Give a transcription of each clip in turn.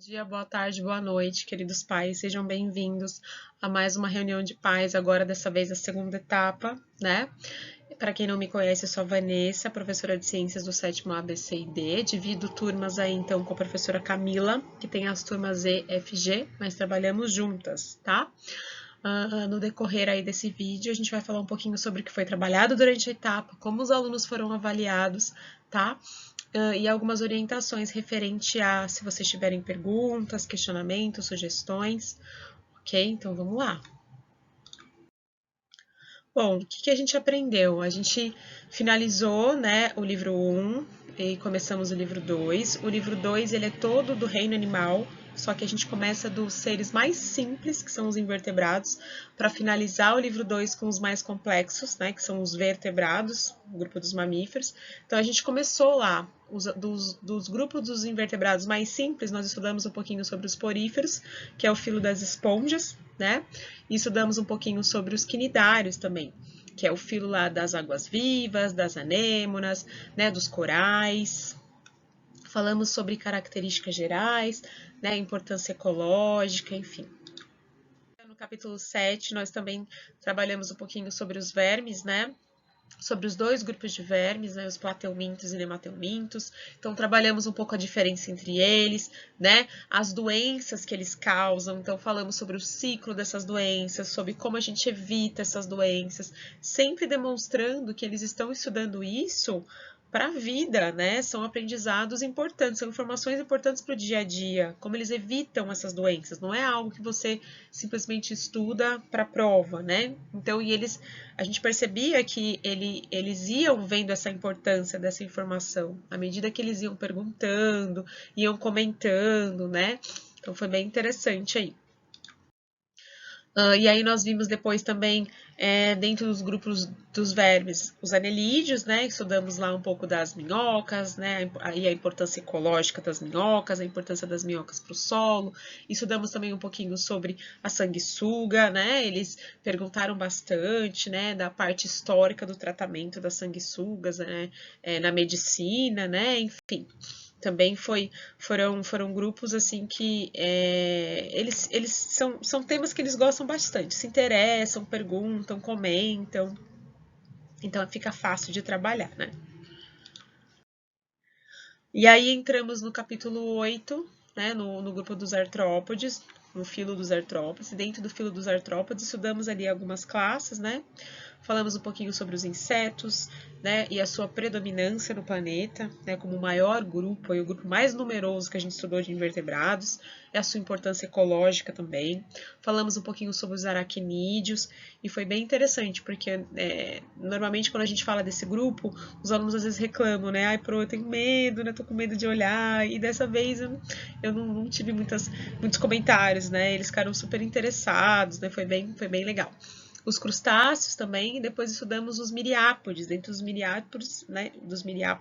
dia, boa tarde, boa noite, queridos pais. Sejam bem-vindos a mais uma reunião de pais, agora dessa vez a segunda etapa, né? Para quem não me conhece, eu sou a Vanessa, professora de Ciências do 7º A, B, C e D. Divido turmas aí, então, com a professora Camila, que tem as turmas E, F, G, mas trabalhamos juntas, tá? No decorrer aí desse vídeo, a gente vai falar um pouquinho sobre o que foi trabalhado durante a etapa, como os alunos foram avaliados, tá? E algumas orientações referente a se vocês tiverem perguntas, questionamentos, sugestões, ok? Então vamos lá. Bom, o que a gente aprendeu? A gente finalizou, né, o livro 1 e começamos o livro 2. O livro 2 ele é todo do reino animal, só que a gente começa dos seres mais simples, que são os invertebrados, para finalizar o livro 2 com os mais complexos, né, que são os vertebrados, o grupo dos mamíferos. Então a gente começou lá, dos grupos dos invertebrados mais simples, nós estudamos um pouquinho sobre os poríferos, que é o filo das esponjas, né? E estudamos um pouquinho sobre os quinidários também, que é o filo lá das águas-vivas, das anêmonas, né, dos corais. Falamos sobre características gerais, né, importância ecológica, enfim. No capítulo 7, nós também trabalhamos um pouquinho sobre os vermes, né? Sobre os dois grupos de vermes, né, os plateumintos e nemateumintos. Então, trabalhamos um pouco a diferença entre eles, né, as doenças que eles causam. Então, falamos sobre o ciclo dessas doenças, sobre como a gente evita essas doenças, sempre demonstrando que eles estão estudando isso para a vida, né? São aprendizados importantes, são informações importantes para o dia a dia, como eles evitam essas doenças. Não é algo que você simplesmente estuda para a prova, né? Então, a gente percebia que eles iam vendo essa importância dessa informação à medida que eles iam perguntando, iam comentando, né? Então, foi bem interessante aí. E aí nós vimos depois também, dentro dos grupos dos vermes, os anelídeos, né? Estudamos lá um pouco das minhocas, né? Aí a importância ecológica das minhocas, a importância das minhocas para o solo. Estudamos também um pouquinho sobre a sanguessuga, né? Eles perguntaram bastante, né? Da parte histórica do tratamento das sanguessugas, né? Na medicina, né? Enfim. Também foram grupos assim que eles são temas que eles gostam bastante, se interessam, perguntam, comentam, então fica fácil de trabalhar, né? E aí entramos no capítulo 8, né, no grupo dos artrópodes, no filo dos artrópodes, e dentro do filo dos artrópodes estudamos ali algumas classes, né? Falamos um pouquinho sobre os insetos, né, e a sua predominância no planeta, né, como o maior grupo e o grupo mais numeroso que a gente estudou de invertebrados, e a sua importância ecológica também. Falamos um pouquinho sobre os aracnídeos, e foi bem interessante, porque normalmente quando a gente fala desse grupo, os alunos às vezes reclamam, né, ai, eu tenho medo, né, tô com medo de olhar, e dessa vez eu não tive muitos comentários, né, eles ficaram super interessados, né, foi bem legal. Os crustáceos também, e depois estudamos os miriápodes. Dentro dos miriápodes, né,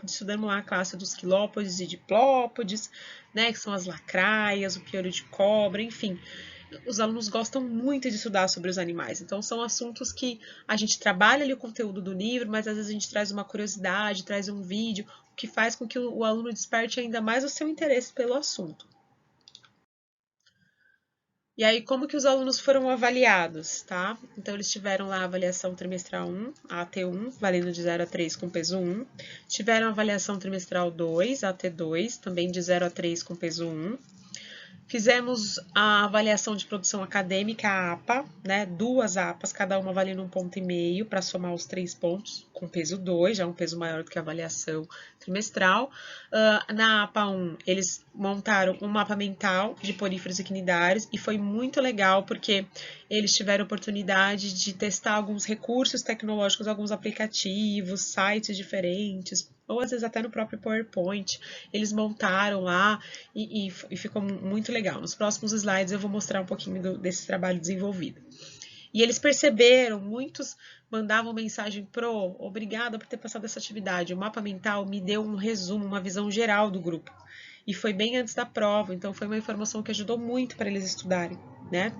estudamos lá a classe dos quilópodes e diplópodes, né, que são as lacraias, o piolho de cobra, enfim. Os alunos gostam muito de estudar sobre os animais, então são assuntos que a gente trabalha ali o conteúdo do livro, mas às vezes a gente traz uma curiosidade, traz um vídeo, o que faz com que o aluno desperte ainda mais o seu interesse pelo assunto. E aí, como que os alunos foram avaliados, tá? Então, eles tiveram lá a avaliação trimestral 1, a AT1, valendo de 0 a 3 com peso 1. Tiveram a avaliação trimestral 2, a AT2, também de 0 a 3 com peso 1. Fizemos a avaliação de produção acadêmica, a APA, né? 2 APAs, cada uma valendo 1,5 ponto para somar os 3 pontos, com peso 2, já um peso maior do que a avaliação trimestral. Na APA 1, eles montaram um mapa mental de poríferos e quinidários e foi muito legal porque eles tiveram oportunidade de testar alguns recursos tecnológicos, alguns aplicativos, sites diferentes, ou às vezes até no próprio PowerPoint, eles montaram lá e ficou muito legal. Nos próximos slides eu vou mostrar um pouquinho desse trabalho desenvolvido. E eles perceberam, muitos mandavam mensagem obrigada por ter passado essa atividade. O mapa mental me deu um resumo, uma visão geral do grupo. E foi bem antes da prova, então foi uma informação que ajudou muito para eles estudarem, né?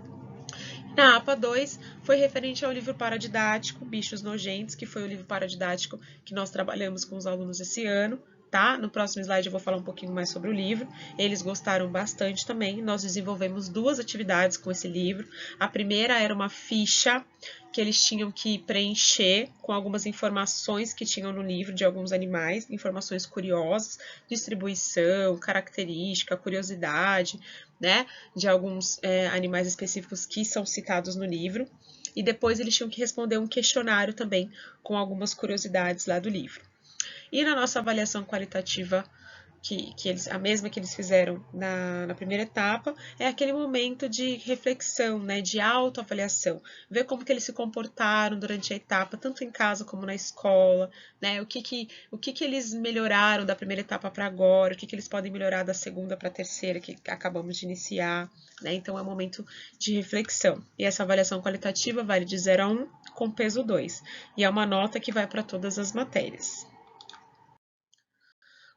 Na APA 2 foi referente ao livro paradidático, Bichos Nojentos, que foi o livro paradidático que nós trabalhamos com os alunos esse ano, tá? No próximo slide eu vou falar um pouquinho mais sobre o livro. Eles gostaram bastante também. Nós desenvolvemos 2 atividades com esse livro. A primeira era uma ficha que eles tinham que preencher com algumas informações que tinham no livro de alguns animais, informações curiosas, distribuição, característica, curiosidade, né, de alguns animais específicos que são citados no livro. E depois eles tinham que responder um questionário também com algumas curiosidades lá do livro. E na nossa avaliação qualitativa, a mesma que eles fizeram na primeira etapa, é aquele momento de reflexão, né, de autoavaliação, ver como que eles se comportaram durante a etapa, tanto em casa como na escola, né, o que eles melhoraram da primeira etapa para agora, o que eles podem melhorar da segunda para a terceira, que acabamos de iniciar, né, então é um momento de reflexão. E essa avaliação qualitativa vale de 0 a 1 com peso 2, e é uma nota que vai para todas as matérias.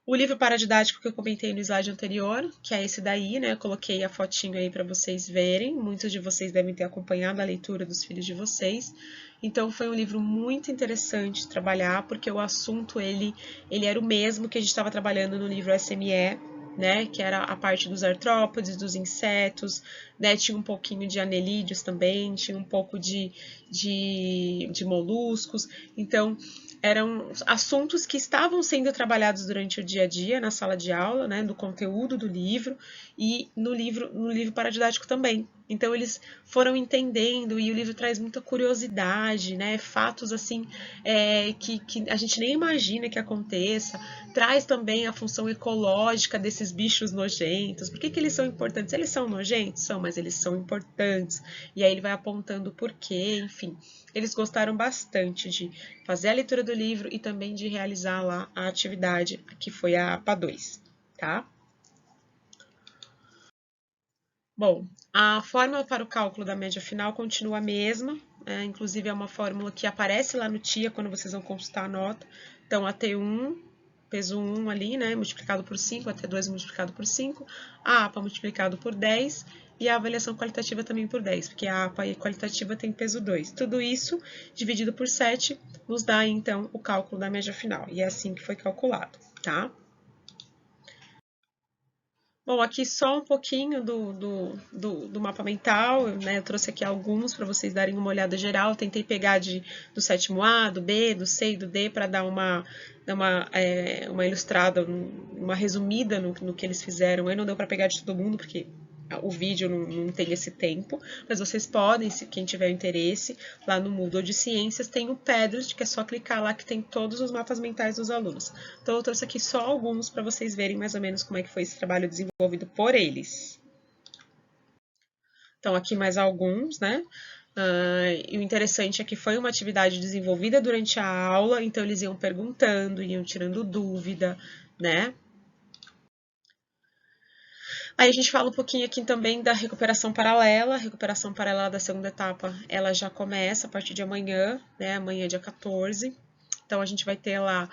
O livro paradidático que eu comentei no slide anterior, que é esse daí, né? Eu coloquei a fotinho aí para vocês verem. Muitos de vocês devem ter acompanhado a leitura dos filhos de vocês. Então, foi um livro muito interessante de trabalhar, porque o assunto, ele era o mesmo que a gente estava trabalhando no livro SME, né? Que era a parte dos artrópodes, dos insetos, né? Tinha um pouquinho de anelídeos também, tinha um pouco de moluscos. Então, eram assuntos que estavam sendo trabalhados durante o dia a dia na sala de aula, né, do conteúdo do livro e no livro paradidático também. Então eles foram entendendo e o livro traz muita curiosidade, né, fatos assim que a gente nem imagina que aconteça. Traz também a função ecológica desses bichos nojentos. Por que eles são importantes? Eles são nojentos? São, mas eles são importantes. E aí ele vai apontando o porquê, enfim. Eles gostaram bastante de fazer a leitura do livro e também de realizar lá a atividade, que foi a APA 2, tá? Bom, a fórmula para o cálculo da média final continua a mesma, inclusive é uma fórmula que aparece lá no TIA quando vocês vão consultar a nota. Então, a T1, peso 1 ali, né, multiplicado por 5, a T2 multiplicado por 5, a APA multiplicado por 10 e a avaliação qualitativa também por 10, porque a APA qualitativa tem peso 2. Tudo isso dividido por 7 nos dá, então, o cálculo da média final, e é assim que foi calculado, tá? Bom, aqui só um pouquinho do mapa mental, né? Eu trouxe aqui alguns para vocês darem uma olhada geral. Tentei pegar do 7º A, do B, do C e do D para dar uma ilustrada, uma resumida no que eles fizeram. Aí não deu para pegar de todo mundo, porque o vídeo não tem esse tempo, mas vocês podem, se quem tiver interesse, lá no Moodle de Ciências tem o Padlet, que é só clicar lá que tem todos os mapas mentais dos alunos. Então eu trouxe aqui só alguns para vocês verem mais ou menos como é que foi esse trabalho desenvolvido por eles. Então aqui mais alguns, né? E o interessante é que foi uma atividade desenvolvida durante a aula, então eles iam perguntando, iam tirando dúvida, né? Aí a gente fala um pouquinho aqui também da recuperação paralela. A recuperação paralela da segunda etapa, ela já começa a partir de amanhã, né? Amanhã, dia 14. Então, a gente vai ter lá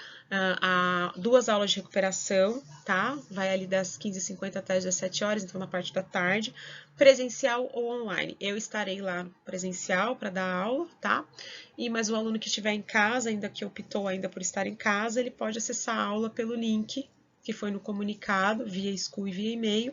2 aulas de recuperação, tá? Vai ali das 15h50 até as 17 horas, então na parte da tarde, presencial ou online. Eu estarei lá presencial para dar aula, tá? Mas o aluno que estiver em casa, ainda que optou ainda por estar em casa, ele pode acessar a aula pelo link que foi no comunicado, via School e via e-mail,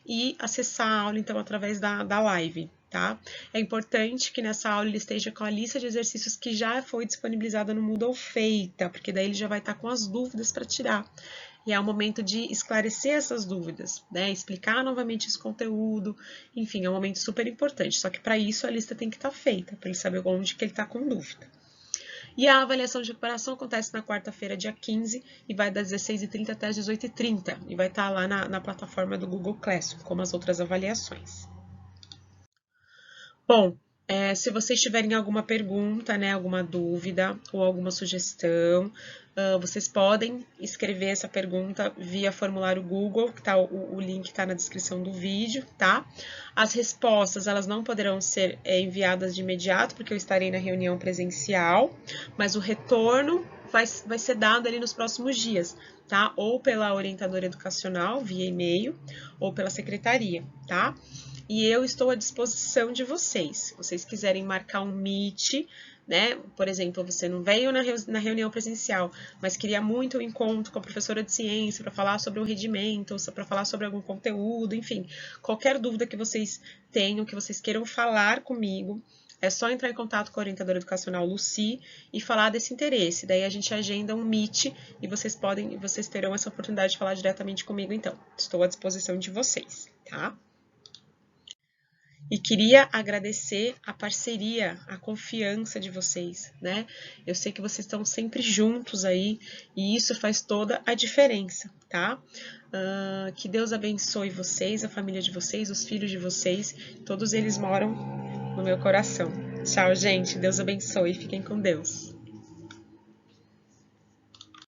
e acessar a aula, então, através da live, tá? É importante que nessa aula ele esteja com a lista de exercícios que já foi disponibilizada no Moodle feita, porque daí ele já vai estar com as dúvidas para tirar. E é o momento de esclarecer essas dúvidas, né? Explicar novamente esse conteúdo, enfim, é um momento super importante. Só que para isso a lista tem que estar feita, para ele saber onde que ele está com dúvida. E a avaliação de recuperação acontece na quarta-feira, dia 15, e vai das 16h30 até as 18h30, e vai estar lá na plataforma do Google Classroom, como as outras avaliações. Bom, se vocês tiverem alguma pergunta, né, alguma dúvida ou alguma sugestão, vocês podem escrever essa pergunta via formulário Google, que tá, o link está na descrição do vídeo, tá? As respostas, elas não poderão ser enviadas de imediato, porque eu estarei na reunião presencial, mas o retorno vai ser dado ali nos próximos dias, tá? Ou pela orientadora educacional, via e-mail, ou pela secretaria, tá? E eu estou à disposição de vocês. Se vocês quiserem marcar um Meet, né? Por exemplo, você não veio na reunião presencial, mas queria muito um encontro com a professora de ciência para falar sobre o rendimento, para falar sobre algum conteúdo, enfim, qualquer dúvida que vocês tenham, que vocês queiram falar comigo, é só entrar em contato com a orientadora educacional Lucy e falar desse interesse. Daí a gente agenda um meet e vocês terão essa oportunidade de falar diretamente comigo, então. Estou à disposição de vocês, tá? E queria agradecer a parceria, a confiança de vocês, né? Eu sei que vocês estão sempre juntos aí e isso faz toda a diferença, tá? Que Deus abençoe vocês, a família de vocês, os filhos de vocês, todos eles moram no meu coração. Tchau, gente. Deus abençoe. Fiquem com Deus.